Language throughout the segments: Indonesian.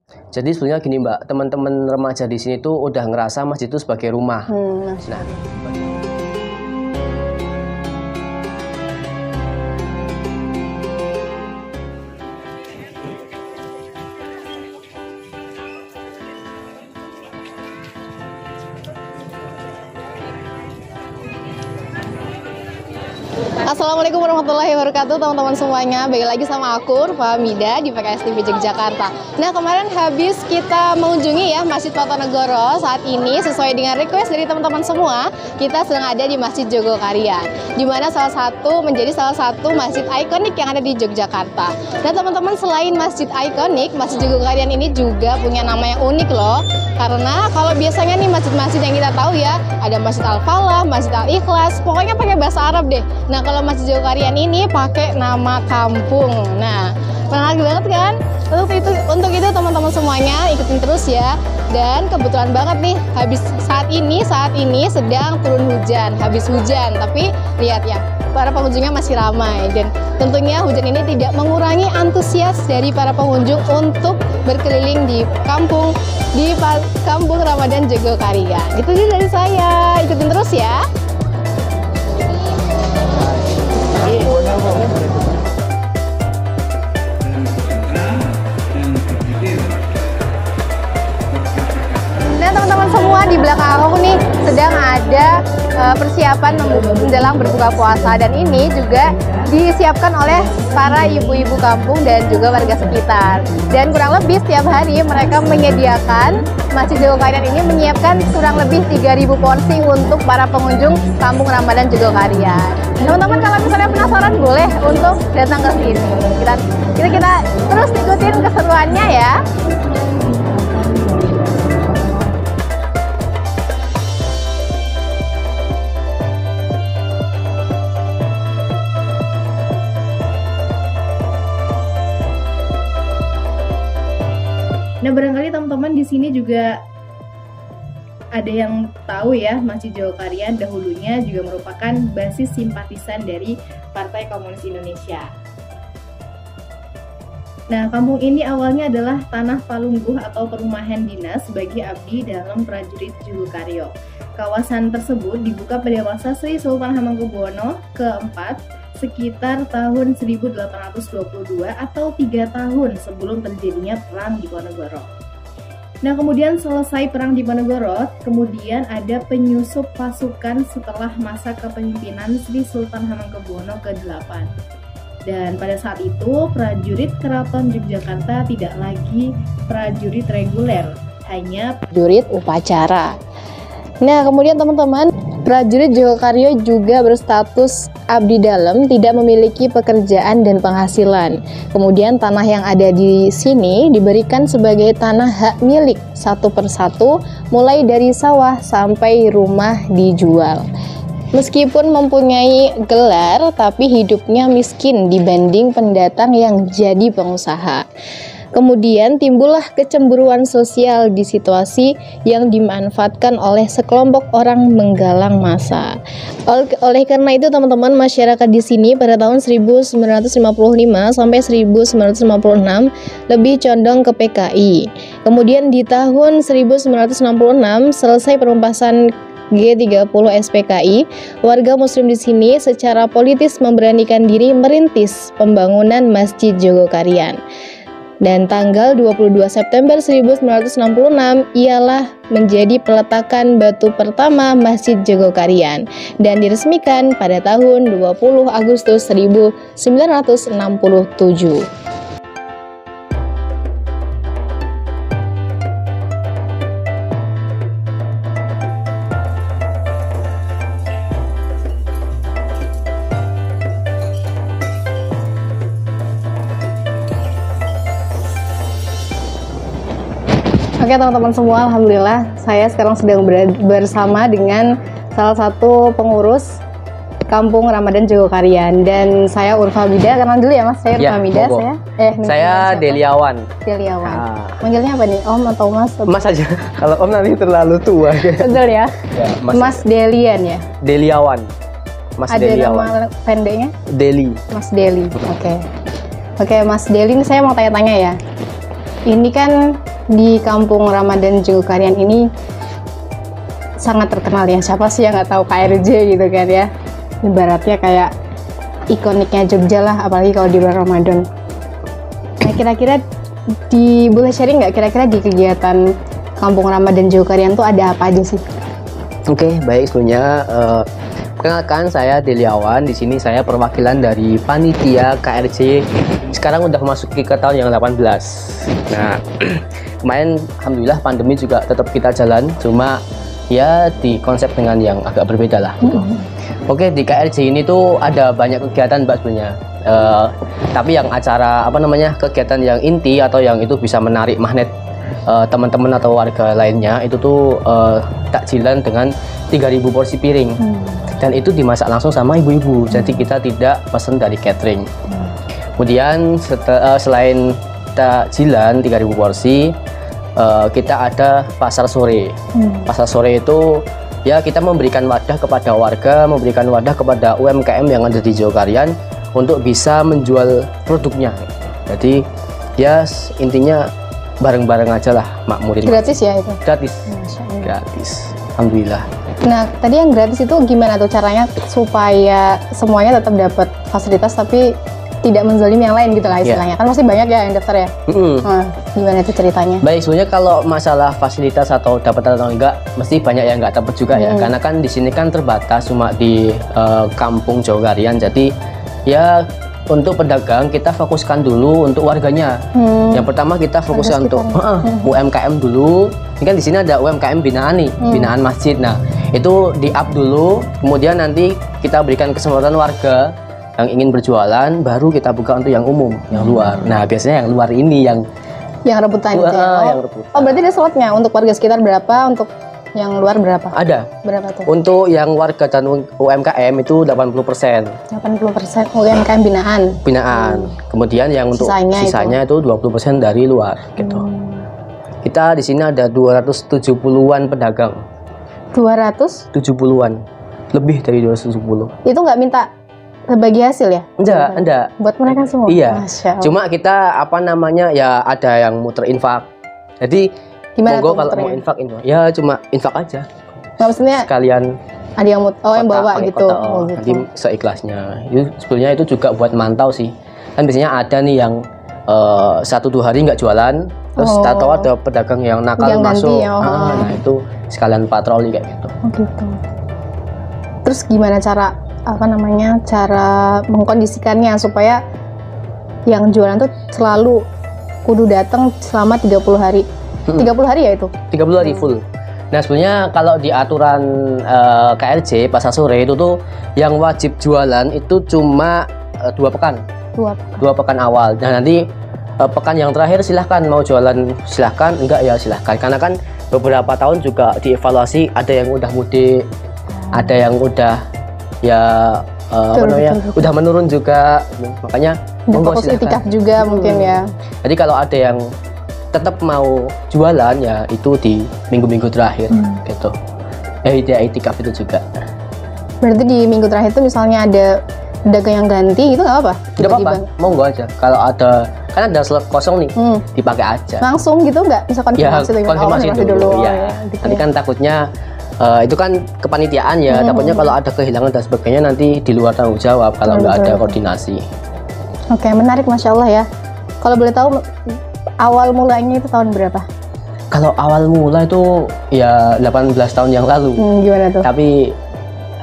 Jadi sebenarnya gini Mbak, teman-teman remaja di sini tuh udah ngerasa masjid itu sebagai rumah. Nah, Assalamualaikum warahmatullahi wabarakatuh teman-teman semuanya. Balik lagi sama aku Fahmida di PKS TV Yogyakarta. Nah, kemarin habis kita mengunjungi ya Masjid Patonegoro. Saat ini sesuai dengan request dari teman-teman semua, kita sedang ada di Masjid Jogokarian, di mana menjadi salah satu masjid ikonik yang ada di Yogyakarta. Dan teman-teman, selain masjid ikonik, Masjid Jogokarian ini juga punya nama yang unik loh. Karena kalau biasanya nih masjid-masjid yang kita tahu ya, ada Masjid Al-Falah, Masjid Al-Ikhlas, pokoknya pakai bahasa Arab deh. Nah, kalau Masjid Jogokarian ini pakai nama kampung. Nah, menarik banget kan? Untuk itu teman-teman semuanya ikutin terus ya. Dan kebetulan banget nih, saat ini sedang turun hujan, habis hujan. Tapi lihat ya, para pengunjungnya masih ramai. Dan tentunya hujan ini tidak mengurangi antusias dari para pengunjung untuk berkeliling di kampung Ramadan Jogokarian. Itu dia dari saya. Ikutin terus ya. Nah teman-teman semua, di belakang aku nih sedang ada persiapan menjelang berbuka puasa, dan ini juga disiapkan oleh para ibu-ibu kampung dan juga warga sekitar. Dan kurang lebih setiap hari mereka menyediakan, Masjid Jogokarian ini menyiapkan kurang lebih 3.000 porsi untuk para pengunjung kampung Ramadan Jogokarian. Teman-teman, kalau misalnya penasaran boleh untuk datang ke sini. Kita terus ikutin keseruannya ya. Nah, barangkali teman-teman di sini juga ada yang tahu ya, Masjid Jogokarian dahulunya juga merupakan basis simpatisan dari Partai Komunis Indonesia. Nah, kampung ini awalnya adalah tanah palungguh atau perumahan dinas bagi abdi dalam prajurit Jogokaryo. Kawasan tersebut dibuka pada masa Sri Sultan Hamengkubuwono keempat sekitar tahun 1822 atau 3 tahun sebelum terjadinya Perang Diponegoro. Nah, kemudian selesai Perang Diponegoro, kemudian ada penyusup pasukan setelah masa kepemimpinan Sri Sultan Hamengkubuwono ke-8. Dan pada saat itu, prajurit Keraton Yogyakarta tidak lagi prajurit reguler, hanya prajurit upacara. Nah, kemudian teman-teman, prajurit Jogokaryo juga berstatus abdi dalam, tidak memiliki pekerjaan dan penghasilan. Kemudian tanah yang ada di sini diberikan sebagai tanah hak milik satu persatu, mulai dari sawah sampai rumah dijual. Meskipun mempunyai gelar, tapi hidupnya miskin dibanding pendatang yang jadi pengusaha. Kemudian timbullah kecemburuan sosial di situasi yang dimanfaatkan oleh sekelompok orang menggalang massa. Oleh karena itu teman-teman, masyarakat di sini pada tahun 1955 sampai 1956 lebih condong ke PKI. Kemudian di tahun 1966 selesai penumpasan G30 SPKI, warga muslim di sini secara politis memberanikan diri merintis pembangunan Masjid Jogokarian. Dan tanggal 22 September 1966 ialah menjadi peletakan batu pertama Masjid Jogokarian dan diresmikan pada tahun 20 Agustus 1967. Oke teman-teman semua, alhamdulillah saya sekarang sedang bersama dengan salah satu pengurus Kampung Ramadan Jogokarian, dan saya Urfamida. Kenal dulu ya Mas, saya Urfamida. Saya Deliawan. Manggilnya apa nih, Om atau Mas? Mas aja. Kalau Om nanti terlalu tua. Betul ya. Mas Delian ya. Deliawan. Mas ada Deliawan. Nama pendeknya? Deli. Mas Deli. Oke Mas Deli, ini saya mau tanya-tanya ya. Ini kan di Kampung Ramadan Jogokarian ini sangat terkenal ya. Siapa sih yang nggak tahu KRJ gitu kan ya? Ibaratnya kayak ikoniknya Jogja lah, apalagi kalau di bulan Ramadan. Nah, kira-kira boleh sharing nggak kira-kira di kegiatan Kampung Ramadan Jogokarian tuh ada apa aja sih? Oke, baik, sebelumnya perkenalkan, saya Deliawan. Di sini saya perwakilan dari panitia KRJ. Sekarang udah masuk ke tahun yang 18. Nah, kemarin alhamdulillah pandemi juga tetap kita jalan, cuma ya di konsep dengan yang agak berbeda lah gitu. Oke, di KRJ ini tuh ada banyak kegiatan Mbak sebenarnya. Tapi yang acara kegiatan yang inti atau yang itu bisa menarik magnet teman-teman atau warga lainnya itu tuh takjilan dengan 3.000 porsi piring. Dan itu dimasak langsung sama ibu-ibu, jadi kita tidak pesan dari catering. Kemudian selain takjilan 3.000 porsi, kita ada pasar sore. Pasar sore itu ya kita memberikan wadah kepada warga, memberikan wadah kepada UMKM yang ada di Jogokarian untuk bisa menjual produknya. Jadi ya intinya bareng-bareng aja lah, makmurin. Gratis ya itu? Gratis. Gratis. Alhamdulillah. Nah, tadi yang gratis itu gimana tuh caranya supaya semuanya tetap dapat fasilitas tapi tidak menzalimi yang lain gitu lah istilahnya? Kan masih banyak ya yang daftar ya? Nah, gimana itu ceritanya? Baik, sebenarnya kalau masalah fasilitas atau dapat atau enggak, mesti banyak yang nggak dapat juga ya. Karena kan di sini kan terbatas cuma di Kampung Jogokarian. Jadi ya untuk pedagang kita fokuskan dulu untuk warganya. Yang pertama kita fokuskan untuk UMKM dulu. Ini kan di sini ada UMKM binaan nih, binaan masjid. Nah, itu di-up dulu, kemudian nanti kita berikan kesempatan warga yang ingin berjualan, baru kita buka untuk yang umum, yang luar. Nah, biasanya yang luar ini yang rebutan gitu ya? Yang rebutan. Oh, berarti ada slotnya untuk warga sekitar berapa, untuk yang luar berapa? Ada. Berapa tuh? Untuk yang warga dan UMKM itu 80%. 80% UMKM binaan. Binaan. Kemudian yang untuk sisanya itu 20% dari luar gitu. Kita di sini ada 270-an pedagang. 270-an? Lebih dari 270. Itu nggak minta bagi hasil ya? Enggak. Buat mereka semua? Iya. Cuma kita ya ada yang muter infak. Jadi gimana monggo kalau mau infak, ya cuma infak aja. Maksudnya sekalian ada yang yang bawa gitu. Gitu. Nanti seikhlasnya. Itu sebenarnya itu juga buat mantau sih. Kan biasanya ada nih yang 1-2 hari nggak jualan, terus atau ada pedagang yang nakal yang masuk. Nah, itu sekalian patroli kayak gitu. Gitu. Terus gimana cara mengkondisikannya supaya yang jualan tuh selalu kudu datang selama 30 hari. 30 hari ya itu? 30 hari full. Nah, sebenarnya kalau di aturan KRJ pasar sore itu tuh yang wajib jualan itu cuma 2 pekan. 2 pekan awal. Dan nanti pekan yang terakhir silahkan mau jualan silahkan, enggak ya silahkan. Karena kan beberapa tahun juga dievaluasi, ada yang udah mudik, ada yang udah udah menurun juga. Makanya fokus itikaf juga mungkin ya. Jadi kalau ada yang tetap mau jualan ya itu di minggu-minggu terakhir gitu. Itikaf itu juga. Berarti di minggu terakhir itu misalnya ada pedagang yang ganti itu nggak apa-apa? Tidak apa-apa, monggo aja. Kalau ada, kan ada slot kosong nih, dipakai aja. Langsung gitu nggak? Bisa konfirmasi dulu. Ya. Gitu nanti kan takutnya itu kan kepanitiaan ya, takutnya kalau ada kehilangan dan sebagainya nanti di luar tanggung jawab kalau nggak ada koordinasi. Oke, menarik, Masya Allah ya. Kalau boleh tahu awal mulanya itu tahun berapa? Kalau awal mula itu ya 18 tahun yang lalu. Gimana tuh? Tapi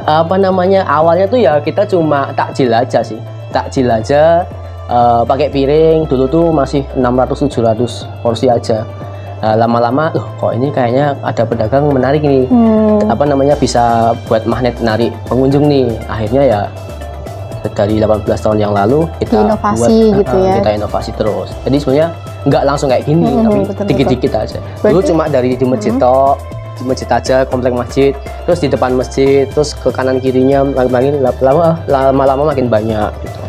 awalnya tuh ya kita cuma takjil aja sih. Takjil aja, pakai piring. Dulu tuh masih 600-700 porsi aja. Lama-lama kok ini kayaknya ada pedagang menarik nih. Bisa buat magnet narik pengunjung nih. Akhirnya ya dari 18 tahun yang lalu kita inovasi gitu ya. Kita inovasi terus. Jadi sebenarnya nggak langsung kayak gini, tapi dikit-dikit aja. Dulu cuma dari di masjid di masjid aja, komplek masjid, terus di depan masjid, terus ke kanan kirinya lama-lama makin banyak gitu.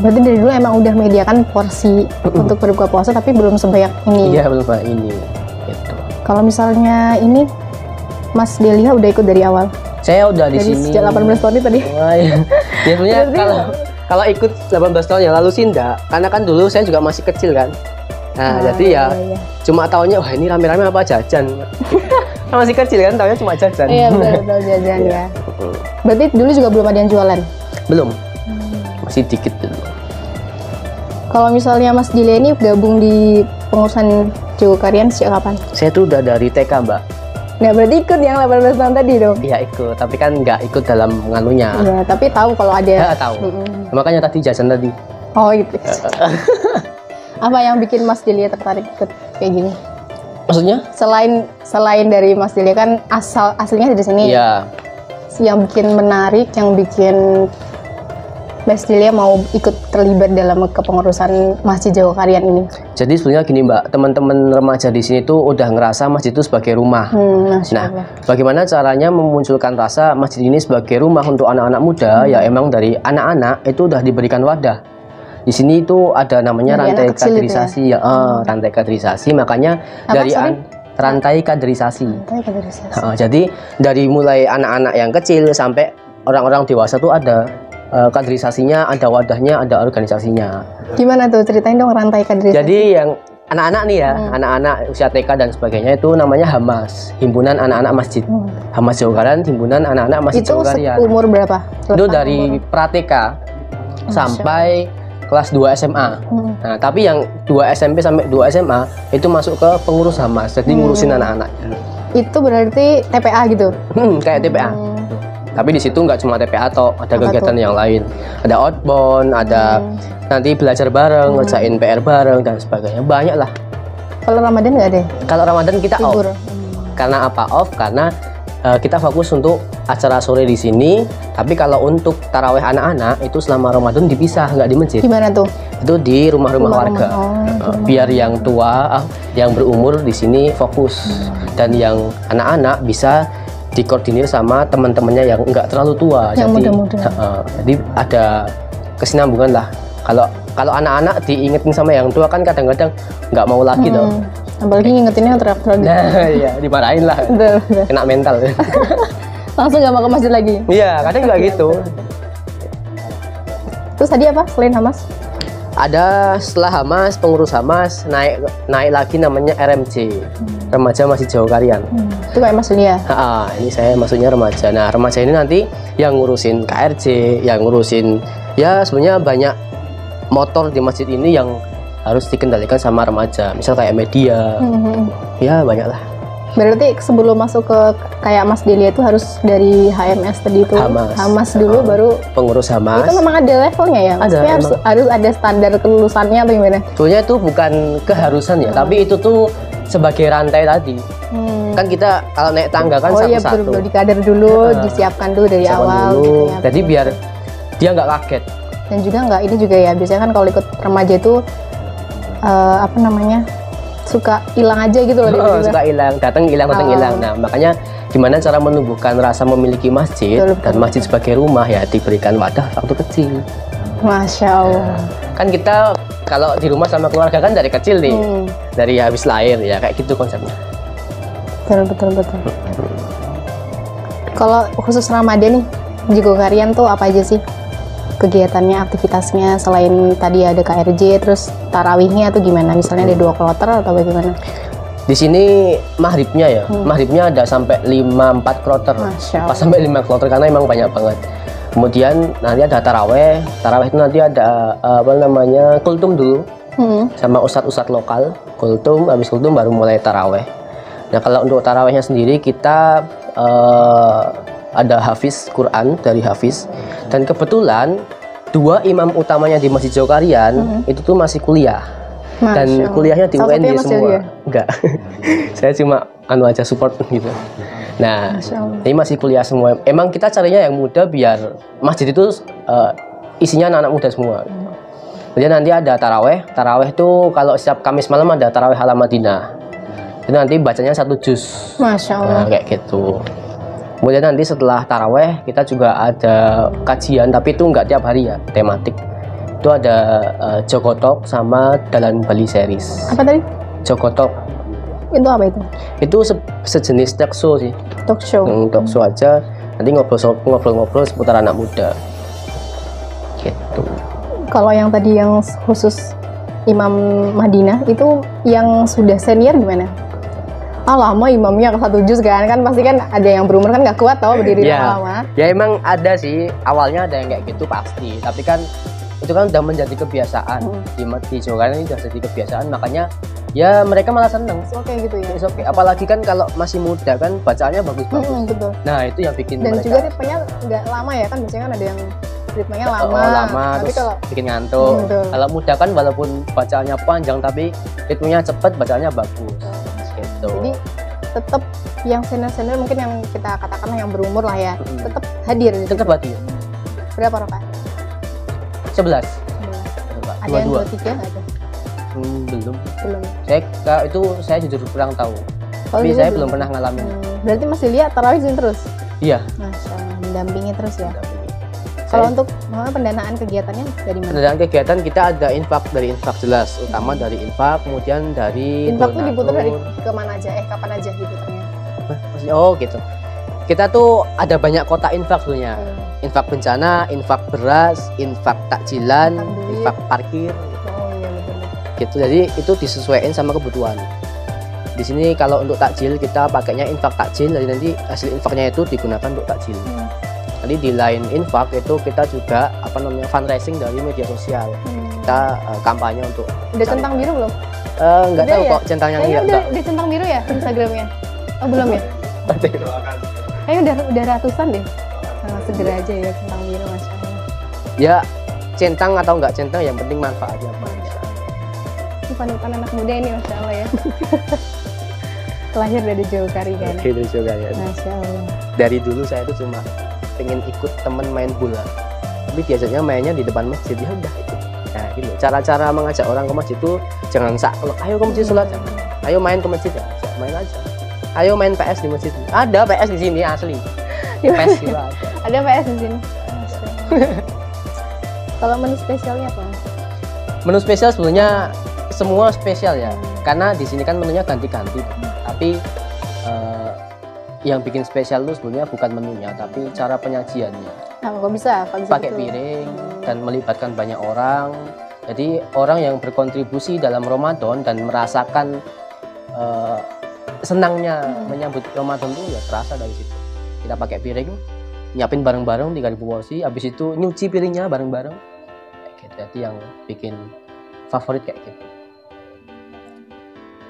Berarti dari dulu emang udah menyediakan porsi untuk berbuka puasa, tapi belum sebanyak ini. Iya, belum sebanyak ini gitu. Kalau misalnya ini Mas Delia udah ikut dari awal? Saya udah di sini sejak 18 tahun tadi. Ya sebenarnya kalau ikut 18 tahun yang lalu sih enggak, karena kan dulu saya juga masih kecil kan. Nah, jadi ya iya. cuma taunya wah ini rame-rame apa jajan. Kan masih kecil kan taunya cuma jajan. Iya betul jajan ya. Mm. Berarti dulu juga belum ada yang jualan. Belum. Masih dikit dulu. Kalau misalnya Mas Dilia ini gabung di pengurusan Jogokarian sejak kapan? Saya tuh udah dari TK, Mbak. Nggak berarti ikut yang 18 tahun tadi dong? Iya ikut, tapi kan nggak ikut dalam nganunya. Iya, tapi tahu kalau ada. Ya tahu. Makanya tadi jajan tadi. Oh gitu. Apa yang bikin Mas Dilia tertarik ikut kayak gini? Maksudnya? Selain dari Mas Dilia kan aslinya dari sini. Iya. Yang bikin menarik, yang bikin Mas Dilia mau ikut terlibat dalam kepengurusan Masjid Jogokarian ini. Jadi sebenarnya gini Mbak, teman-teman remaja di sini tuh udah ngerasa masjid itu sebagai rumah. Masya Nah, Allah. bagaimana caranya memunculkan rasa masjid ini sebagai rumah untuk anak-anak muda? Ya emang dari anak-anak itu udah diberikan wadah. Di sini itu ada namanya Dari rantai anak kecil itu kaderisasi ya, rantai kaderisasi. Makanya Apa, dari sorry? rantai kaderisasi. Kaderisasi. Jadi dari mulai anak-anak yang kecil sampai orang-orang dewasa tuh ada kaderisasinya, ada wadahnya, ada organisasinya. Gimana tuh ceritain dong rantai kaderisasi? Jadi yang anak-anak nih ya, anak-anak usia TK dan sebagainya itu namanya Hamas, Himpunan Anak-anak Masjid. Hamas Jogokarian, Himpunan Anak-anak Masjid itu Jogokarian. umur berapa? Itu dari pra-TK sampai kelas 2 SMA. Nah, tapi yang 2 SMP sampai 2 SMA itu masuk ke pengurus Hamas, jadi ngurusin anak-anak. Itu berarti TPA gitu? Kayak TPA. Tapi di situ nggak cuma TPA atau ada kegiatan yang lain. Ada outbound, ada nanti belajar bareng, ngerjain PR bareng dan sebagainya. Banyak lah. Kalau Ramadan nggak ada? Kalau Ramadan kita off. Libur. Karena apa off? Karena kita fokus untuk acara sore di sini. Tapi kalau untuk taraweh anak-anak itu selama Ramadan dipisah, nggak di masjid. Gimana tuh? Itu di rumah-rumah warga. Biar yang tua, yang berumur di sini fokus, dan yang anak-anak bisa dikoordinir sama teman-temannya yang enggak terlalu tua. Yang jadi muda-muda. Jadi ada kesinambungan lah. Kalau anak-anak diingetin sama yang tua kan kadang-kadang nggak mau lagi dong. Apalagi ngingetinnya teriak-teriak. Nah, iya dimarahin lah. Betul. Kena mental. Langsung nggak mau ke masjid lagi. Iya, kadang juga gitu. Terus tadi apa selain Hamas? Ada setelah Hamas, pengurus Hamas naik lagi namanya RMJ, Remaja Masjid Jogokarian. Itu kayak Mas Dilia. Ini saya maksudnya remaja. Nah, remaja ini nanti yang ngurusin KRJ, yang ngurusin ya sebenarnya banyak motor di masjid ini yang harus dikendalikan sama remaja. Misal kayak media, ya banyak lah. Berarti sebelum masuk ke kayak Mas Dilia itu harus dari HMS tadi itu. Hamas dulu baru. Pengurus Hamas. Itu memang ada levelnya ya? Maksudnya harus ada standar kelulusannya atau gimana? Sebenarnya itu bukan keharusan ya, tapi itu tuh sebagai rantai tadi. Kan kita kalau naik tangga kan iya satu-satu. betul, dikader dulu, disiapkan dulu dari awal dulu. gitu ya. Jadi biar dia nggak kaget. Dan juga nggak, ini juga ya, biasanya kan kalau ikut remaja itu apa namanya, suka hilang aja gitu loh. Suka hilang, datang hilang. Nah, makanya gimana cara menumbuhkan rasa memiliki masjid dan masjid sebagai rumah ya diberikan wadah waktu kecil. Masya Allah. Kan kita kalau di rumah sama keluarga kan dari kecil nih, dari habis lahir ya kayak gitu konsepnya. Betul. Kalau khusus Ramadan nih, Jogokarian tuh apa aja sih kegiatannya, aktivitasnya, selain tadi ada KRJ, terus tarawihnya tuh gimana? Misalnya ada 2 kloter atau bagaimana? Di sini maghribnya ya, maghribnya ada sampai 5-4 kloter, pas sampai 5 kloter karena emang banyak banget. Kemudian nanti ada taraweh itu nanti ada apa namanya kultum dulu, sama ustadz-ustadz lokal, kultum, habis kultum baru mulai taraweh. Nah kalau untuk tarawehnya sendiri kita ada hafiz Quran dari hafiz, dan kebetulan 2 imam utamanya di Masjid Jogokarian itu tuh masih kuliah. Dan kuliahnya di UNY semua. Enggak. Saya cuma aja support gitu. Nah, ini masih kuliah semua. Emang kita carinya yang muda biar masjid itu isinya anak-anak muda semua. Kemudian nanti ada taraweh. Taraweh itu kalau setiap Kamis malam ada taraweh ala Madinah. Itu nanti bacanya 1 juz. Masya Allah. Nah, kayak gitu. Kemudian nanti setelah taraweh kita juga ada kajian, tapi itu nggak tiap hari ya, tematik. Itu ada Jogotalk sama Dalan Bali Series. Apa tadi? Jogotalk. Itu apa itu? Itu sejenis talk show sih. Talk show. Talk show aja. Nanti ngobrol-ngobrol seputar anak muda. Gitu. Kalau yang tadi yang khusus Imam Madinah itu yang sudah senior gimana? Lama imamnya ke 1 juz kan pasti kan ada yang berumur kan nggak kuat tau berdiri Ya. lama-lama. Ya emang ada sih, awalnya ada yang kayak gitu pasti, tapi kan itu kan udah menjadi kebiasaan. Di Jawa ini udah jadi kebiasaan, makanya ya mereka malah seneng. So, kayak gitu ya. It's okay. Apalagi kan kalau masih muda kan bacaannya bagus-bagus. Betul. Nah itu yang bikin Dan mereka juga ritmenya nggak lama ya kan, biasanya kan ada yang ritmenya lama. lama Tapi terus kalau bikin ngantuk. betul. Kalau muda kan walaupun bacaannya panjang tapi ritmenya cepet, bacaannya bagus. Gitu. jadi tetap yang senior mungkin yang kita katakan yang berumur lah ya, tetap hadir di tetap situ. hadir. Berapa rakaat? 11. Ada yang 23 nggak tuh? Belum. Belum. Saya jujur kurang tahu. Kalau Tapi dulu saya belum pernah ngalamin. Berarti masih lihat tarawih sini terus? Iya. Masya Allah, mendampingi terus ya. Kalau untuk pendanaan kegiatannya dari mana? pendanaan kegiatan kita ada infak dari infak jelas, utama dari infak, kemudian dari Infak tuh diputar dari donatur. kemana aja? Kapan aja diputarnya? Oh gitu. Kita tuh ada banyak kota infak sebenarnya. Infak bencana, infak beras, infak takjilan, Infak duit. infak parkir, Oh iya betul. gitu. Jadi itu disesuaikan sama kebutuhan. Di sini kalau untuk takjil kita pakainya infak takjil, jadi nanti hasil infaknya itu digunakan untuk takjil. Nanti di lain infak itu kita juga fundraising dari media sosial. Kita kampanye untuk Udah centang biru belum? nggak Udah tahu ya? kok centangnya Kayaknya enggak. udah centang biru ya Instagramnya? Oh belum ya? Kayaknya udah ratusan deh. Nah, segera aja ya centang biru, Masya Allah. Ya centang atau nggak centang yang penting manfaatnya apa. Ini panutan anak muda ini Masya Allah ya. Lahir dari Jawa Kari kan? Gitu juga ya. Masya Allah. Dari dulu saya tuh cuma pengen ikut temen main bola, tapi biasanya mainnya di depan masjid, ya udah itu. Nah gitu. Cara-cara mengajak orang ke masjid itu jangan saklek, ayo ke masjid sholat, jangan. Ayo main ke masjid ya, main aja. Ayo main PS di masjid. Ada PS di sini asli. PS juga ada. Ada PS di sini. Masya Allah. Kalau menu spesialnya apa? Menu spesial sebenarnya semua spesial ya, karena di sini kan menunya ganti-ganti. Tapi yang bikin spesial itu sebenarnya bukan menunya, tapi cara penyajiannya. Nah, kok bisa? Pakai gitu? piring dan melibatkan banyak orang. Jadi orang yang berkontribusi dalam Ramadan dan merasakan senangnya menyambut Ramadan itu ya terasa dari situ. Kita pakai piring, nyiapin bareng-bareng 3.000 porsi, habis itu nyuci piringnya bareng-bareng. Kayak gitu. Jadi yang bikin favorit kayak gitu.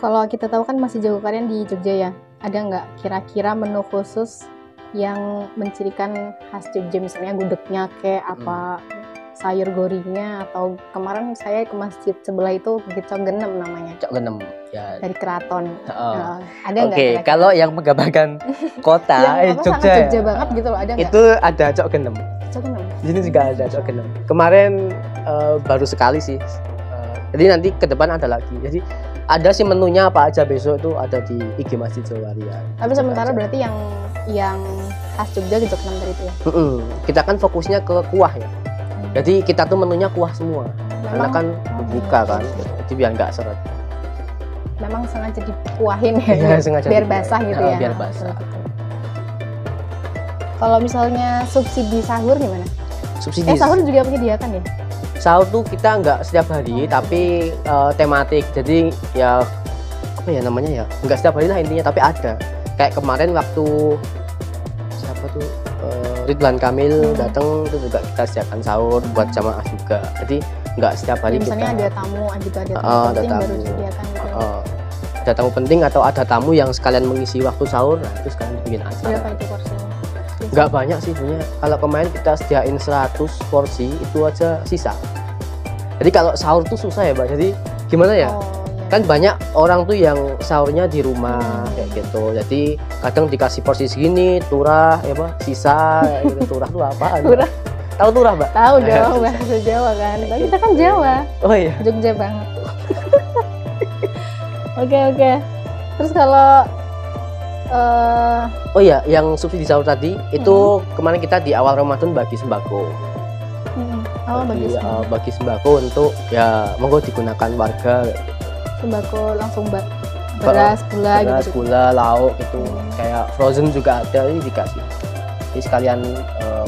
Kalau kita tahu kan masih Jawa Karian di Jogja ya, ada nggak kira-kira menu khusus yang mencirikan khas Jogja, misalnya gudegnya kayak apa, sayur gorinya, atau kemarin saya ke masjid sebelah itu Cok Genem namanya, Cok Genem ya. dari keraton. Oh. Nah, ada nggak? Oke, kira-kira? kalau yang menggambarkan kota yang apa, sangat Jogja, Jogja banget gitu loh, ada nggak? itu ada Cok Genem. Cok Genem. Di sini juga ada Cok Genem. Kemarin baru sekali sih. Jadi nanti ke depan ada lagi. Jadi ada sih menunya apa aja besok itu ada di IG Masjid Jawa Karian. Tapi sementara berarti yang khas Jogja Cok Genem tadi itu ya. Kita kan fokusnya ke kuah ya. Jadi kita tuh menunya kuah semua. Karena kan berbuka kan. Jadi biar nggak seret. Memang sengaja dikuahin ya, Iya, sengaja biar dikuahin. basah gitu Nah, ya. biar basah. Betul. Kalau misalnya subsidi sahur gimana? Subsidi. Sahur juga menyediakan ya? Sahur tuh kita nggak setiap hari, tapi tematik. Jadi ya apa ya namanya ya? Nggak setiap hari lah intinya, tapi ada. Kayak kemarin waktu siapa tuh Ridwan Kamil datang itu juga kita sediakan sahur buat jamaah juga. Jadi nggak setiap hari Misalnya kita. ada tamu gitu, ada tamu ada penting baru tamu. disediakan gitu. Ada tamu penting atau ada tamu yang sekalian mengisi waktu sahur, nah itu sekalian bikin Berapa acara. itu porsinya? Nggak banyak sih sebenarnya. Kalau kemarin kita sediain 100 porsi itu aja sisa. Jadi kalau sahur tuh susah ya, Mbak. Jadi gimana ya? Oh, iya. Kan banyak orang tuh yang sahurnya di rumah kayak gitu. Jadi kadang dikasih porsi segini, turah, ya apa? Sisa, kayak gitu. Turah tuh apaan? Turah. Tahu turah, Mbak? Tahu dong bahasa Jawa kan. Tapi kita kan Jawa, Oh iya. Jogja banget. Oke. Terus kalau Oh iya, yang subsidi sahur tadi itu kemarin kita di awal Ramadan bagi sembako. Bagi sembako untuk ya monggo digunakan warga. Sembako langsung beras, gula Beras, gitu. gula, lauk gitu. Kayak frozen juga ada, ini dikasih. Jadi sekalian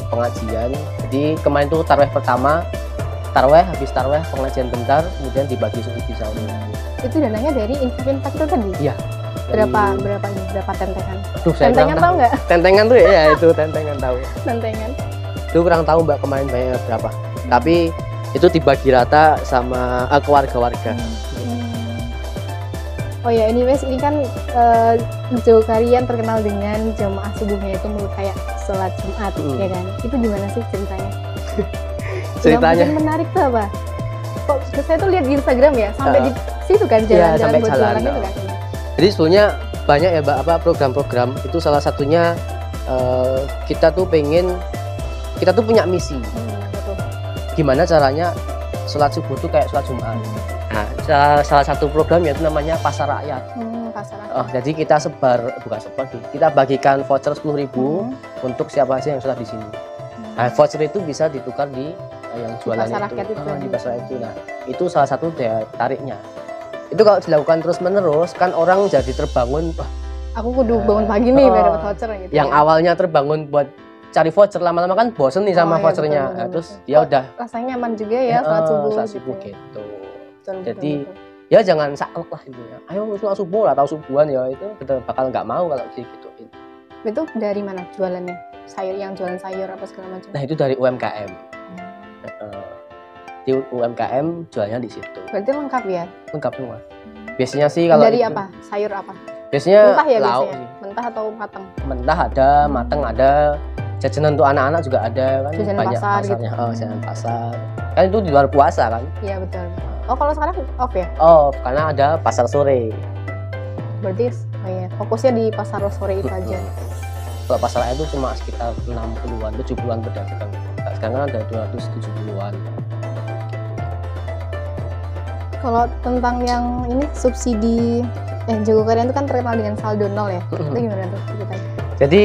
pengajian. Jadi kemarin tuh tarawih pertama habis tarweh pengajian bentar, kemudian dibagi seperti sahur. Itu dananya dari infak itu tadi? Iya. Berapa ini? Berapa tentengan? Aduh, saya Tentengan kurang tahu nggak? Tentengan tuh ya itu tentengan tahu. Tentengan. Itu kurang tahu Mbak kemarin bayarnya berapa. Tapi itu dibagi rata sama keluarga-warga. Oh ya, anyways, ini kan Johokarian terkenal dengan jamaah subuhnya itu kayak sholat Jumat, ya kan? Itu gimana sih ceritanya? Ceritanya yang menarik tuh apa? Kok saya tuh lihat di Instagram ya, sampai di situ kan Iya, jalan-jalan sampai buat jalan, jualan itu kan? Jadi sebetulnya banyak ya Mbak program-program itu, salah satunya kita tuh punya misi. Betul. Gimana caranya sholat subuh tuh kayak sholat Jumat. Nah, salah satu program yaitu namanya Pasar Rakyat. Pasar Rakyat. Jadi kita kita bagikan voucher 10.000 untuk siapa aja yang sholat di sini. Nah, voucher itu bisa ditukar di yang jualan di pasar itu. Nah, itu salah satu daya tariknya. Itu kalau dilakukan terus-menerus kan orang jadi terbangun, aku kudu bangun pagi nih biar dapat voucher gitu. Yang awalnya terbangun buat cari voucher, lama-lama kan bosen nih sama vouchernya. Nah, terus dia udah rasanya nyaman juga ya sholat subuh gitu. Betul, jadi ya jangan saklek lah gitu ya. Ayo sholat subuh lah, tahu subuhan ya, itu kita bakal nggak mau kalau gitu. Itu dari mana jualannya? Sayur, yang jualan sayur apa segala macam? Nah, itu dari UMKM. Di UMKM jualnya di situ. Berarti lengkap ya? Lengkap semua. Biasanya sih kalau dari itu, apa? Sayur apa? Biasanya mentah ya lauk biasanya? Mentah atau matang? Mentah ada, matang ada, jajanan untuk anak-anak juga ada kan. Jajanan banyak pasar pasarnya. gitu. Jajanan pasar. Kan itu di luar puasa kan? Iya betul. Oh, kalau sekarang off ya? Off, karena ada pasar sore. Berarti fokusnya di pasar sore itu aja. Kalau pasar itu cuma sekitar 60-an, 70-an pedagang. Sekarang ada 270-an. Kalau tentang yang ini subsidi Johokarian itu kan terkenal dengan saldo nol ya. Itu gimana tuh ceritanya? Jadi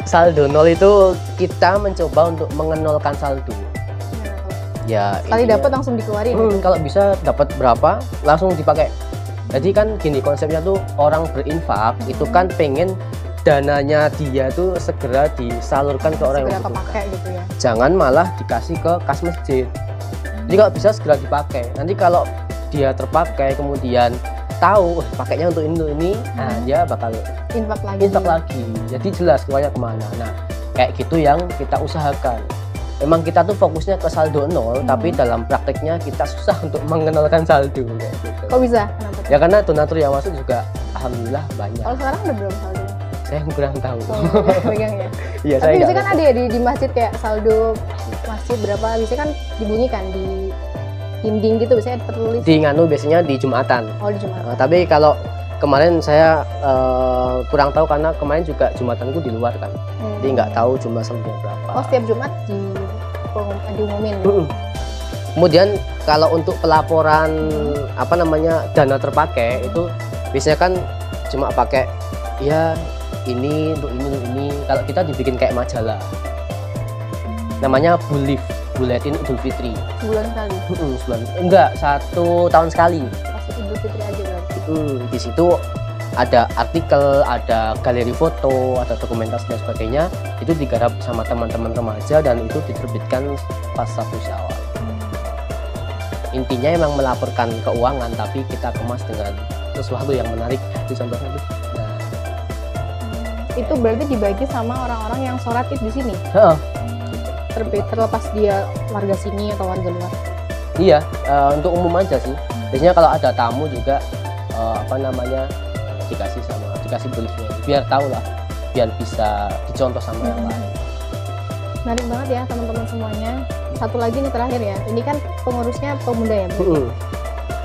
saldo nol itu kita mencoba untuk mengenolkan saldo. Ya, sekali dapat langsung dikeluarin. Kalau bisa dapat berapa langsung dipakai. Jadi kan gini konsepnya tuh, orang berinfak itu kan pengen dananya dia tuh segera disalurkan ke orang yang membutuhkan. Gitu ya. Jangan malah dikasih ke kas masjid. Jadi kalau bisa segera dipakai. Nanti kalau dia terpakai kemudian tahu pakainya untuk ini, nah dia bakal infak lagi. Jadi jelas keluarnya kemana. Nah, kayak gitu yang kita usahakan. Memang kita tuh fokusnya ke saldo nol, tapi dalam prakteknya kita susah untuk mengenalkan saldo kayak gitu. Kok bisa? Kenapa? Ya karena donatur yang masuk juga alhamdulillah banyak. Kalau sekarang udah berapa saldo? Saya kurang tahu. Pegang ya. Iya, tapi biasanya kan ada ya di masjid kayak saldo masjid berapa, biasanya kan dibunyikan di dinding gitu, biasanya tertulis. Di nganu biasanya di Jumatan. Oh, di Jumatan. Tapi kalau kemarin saya kurang tahu karena kemarin juga Jumatanku di luar kan. Jadi nggak tahu jumlah saldonya berapa. Oh, setiap Jumat diumumin. Kemudian kalau untuk pelaporan dana terpakai itu biasanya kan cuma pakai ya ini untuk ini. Kalau kita dibikin kayak majalah. Namanya Buletin Idul Fitri. Sebulan sekali? Enggak, 1 tahun sekali. Pas Idul Fitri aja berarti. Di situ ada artikel, ada galeri foto, ada dokumentasi dan sebagainya. Itu digarap sama teman-teman remaja dan itu diterbitkan pas 1 Syawal. Intinya emang melaporkan keuangan, tapi kita kemas dengan sesuatu yang menarik. Itu contohnya tuh. Itu berarti dibagi sama orang-orang yang sholat id di sini? Terlepas dia warga sini atau warga luar? Iya, untuk umum aja sih. Biasanya kalau ada tamu juga dikasih tulisnya, biar tahu lah, biar bisa dicontoh sama yang lain. Menarik banget ya teman-teman semuanya. Satu lagi nih terakhir ya, ini kan pengurusnya pemuda ya,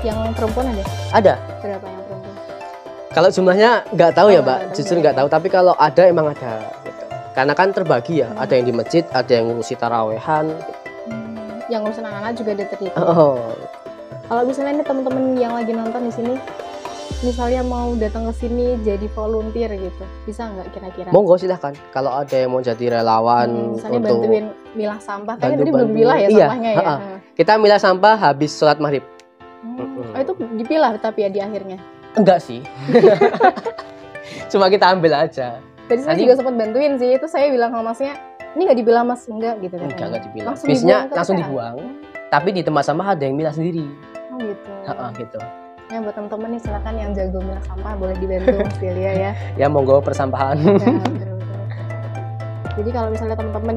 yang perempuan ada? Ada. Berapa yang perempuan? Kalau jumlahnya nggak tahu ya Mbak, jujur nggak tahu. Tapi kalau ada emang ada. Gitu. Karena kan terbagi ya, ada yang di masjid, ada yang ngurusi tarawehan. Yang ngurusin anak-anak juga ada terlibat. Kalau misalnya ini teman-teman yang lagi nonton di sini, misalnya mau datang ke sini jadi volunteer gitu, bisa nggak kira-kira? Monggo silahkan. Kalau ada yang mau jadi relawan, misalnya untuk bantuin milah sampah, kayaknya tadi belum milah ya sampahnya ya. Kita milah sampah habis sholat maghrib. Oh, itu dipilah tapi ya di akhirnya? Enggak sih. Cuma kita ambil aja. Tadi saya juga sempat bantuin sih, itu saya bilang sama masnya, ini nggak dipilah mas, enggak gitu kan? Enggak dipilah. Biasanya langsung dibuang. Tapi di tempat sampah ada yang milah sendiri. Oh gitu. Gitu. Ya buat teman-teman nih silakan yang jago milah sampah boleh dibantu Mas Delia ya. Ya monggo persampahan. Ya, betul. Jadi kalau misalnya teman-teman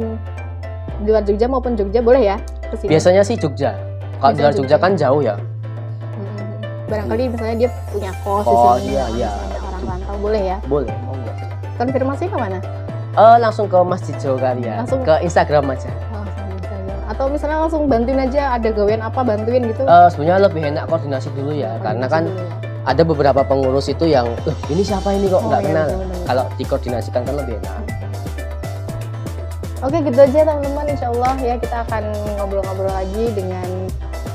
di luar Jogja maupun Jogja boleh ya kesini. Biasanya sih Jogja. Kalau di luar Jogja kan jauh ya. Barangkali misalnya dia punya kos di sini, iya. ada orang rantau boleh ya. Boleh, monggo. Konfirmasi kemana? Langsung ke Masjid Jogokarya. Langsung ke Instagram aja. Atau misalnya langsung bantuin aja, ada gawean apa bantuin gitu. Sebenarnya lebih enak koordinasi dulu ya, karena kan dulu ya. ada beberapa pengurus itu yang ini siapa ini kok nggak iya, kenal. bener-bener. Kalau dikoordinasikan kan lebih enak. Oke gitu aja teman-teman, insya Allah ya kita akan ngobrol-ngobrol lagi dengan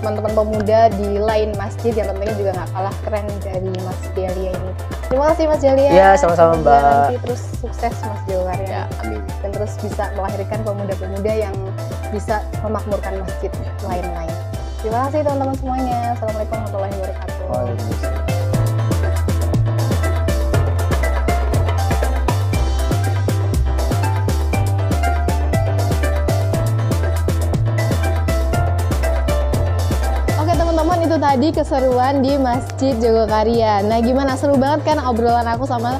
teman-teman pemuda di lain masjid yang tentunya juga nggak kalah keren dari Mas Delia ini. Terima kasih Mas Delia. Ya sama-sama Semoga Mbak. nanti terus sukses Mas Jogokarya. Ya amin. Dan terus bisa melahirkan pemuda-pemuda yang bisa memakmurkan masjid lain-lain. Terima kasih teman-teman semuanya. Assalamualaikum warahmatullahi wabarakatuh. Waalaikumsalam. Itu tadi keseruan di Masjid Jogokarya. Nah, gimana, seru banget kan obrolan aku sama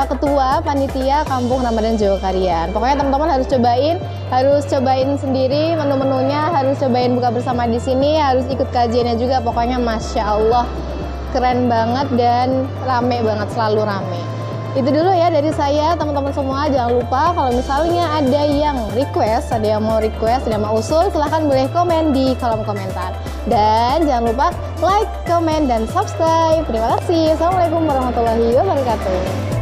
ketua panitia Kampung Ramadan Jogokarya. Pokoknya teman-teman harus cobain sendiri menu-menunya, harus cobain buka bersama di sini, harus ikut kajiannya juga. Pokoknya Masya Allah keren banget dan rame banget, selalu rame. Itu dulu ya dari saya, teman-teman semua. Jangan lupa kalau misalnya ada yang request, ada yang mau request, ada yang mau usul, silahkan boleh komen di kolom komentar. Dan jangan lupa like, comment, dan subscribe. Terima kasih. Assalamualaikum warahmatullahi wabarakatuh.